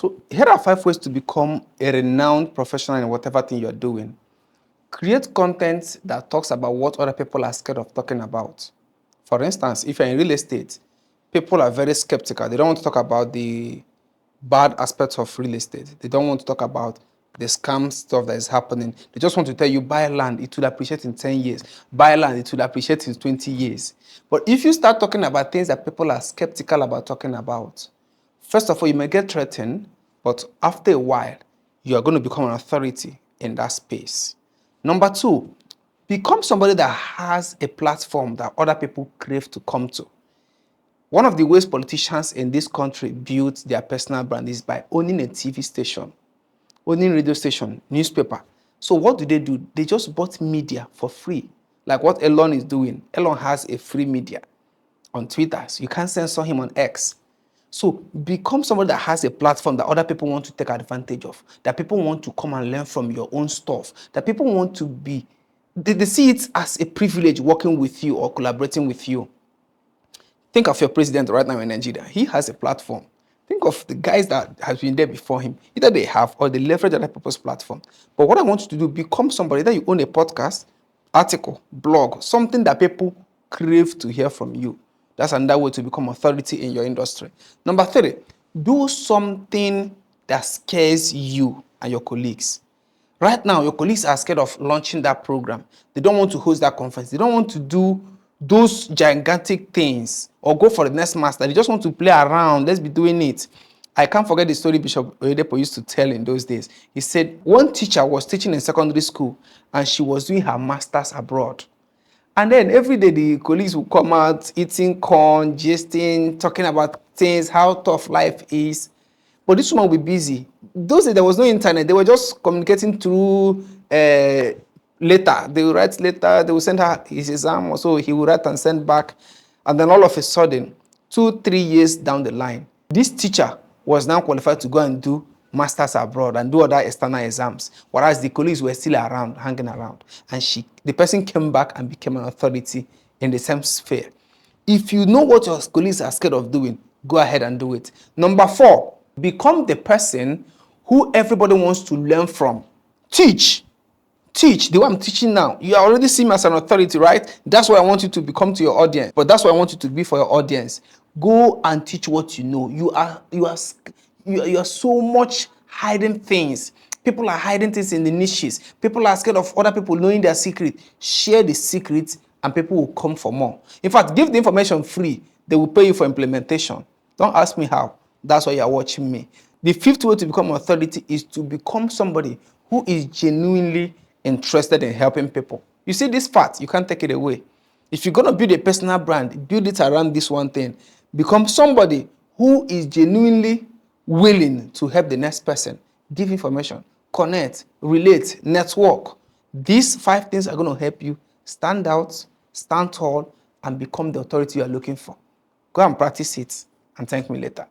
So here are 5 ways to become a renowned professional in whatever thing you're doing. Create content that talks about what other people are scared of talking about. For instance, if you're in real estate, people are very skeptical. They don't want to talk about the bad aspects of real estate. They don't want to talk about the scam stuff that is happening. They just want to tell you, buy land, it will appreciate in 10 years. Buy land, it will appreciate in 20 years. But if you start talking about things that people are skeptical about talking about, first of all, you may get threatened, but after a while, you are going to become an authority in that space. Number 2, become somebody that has a platform that other people crave to come to. One of the ways politicians in this country build their personal brand is by owning a TV station, owning radio station, newspaper. So what do? They just bought media for free, like what Elon is doing. Elon has a free media on Twitter, so you can't censor him on X. So become somebody that has a platform that other people want to take advantage of, that people want to come and learn from your own stuff, that people want to be, they see it as a privilege working with you or collaborating with you. Think of your president right now in Nigeria. He has a platform. Think of the guys that have been there before him. Either they have or they leverage other people's platform. But what I want you to do, become somebody that you own a podcast, article, blog, something that people crave to hear from you. That's another way to become authority in your industry. Number 3, do something that scares you and your colleagues. Right now, your colleagues are scared of launching that program. They don't want to host that conference. They don't want to do those gigantic things or go for the next master. They just want to play around. Let's be doing it. I can't forget the story Bishop Oyedepo used to tell in those days. He said one teacher was teaching in secondary school and she was doing her master's abroad. And then every day the colleagues would come out eating corn, gisting, talking about things, how tough life is. But this woman would be busy. Those days there was no internet. They were just communicating through letter. They would write letter. They would send her his exam, or so he would write and send back. And then all of a sudden, 2-3 years down the line, this teacher was now qualified to go and do masters abroad and do other external exams, whereas the colleagues were still around, hanging around. And the person came back and became an authority in the same sphere. If you know what your colleagues are scared of doing, go ahead and do it. Number 4, become the person who everybody wants to learn from. Teach. The way I'm teaching now, you are already seeing me as an authority, right? That's what I want you to become to your audience. But that's what I want you to be for your audience. Go and teach what you know. You are so much hiding things. People are hiding things in the niches. People are scared of other people knowing their secret. Share the secret and people will come for more. In fact, give the information free. They will pay you for implementation. Don't ask me how. That's why you are watching me. The 5th way to become an authority is to become somebody who is genuinely interested in helping people. You see this part, you can't take it away. If you're going to build a personal brand, build it around this one thing. Become somebody who is genuinely willing to help the next person. Give information, connect, relate, network. These 5 things are going to help you stand out, stand tall, and become the authority you are looking for. Go and practice it and thank me later.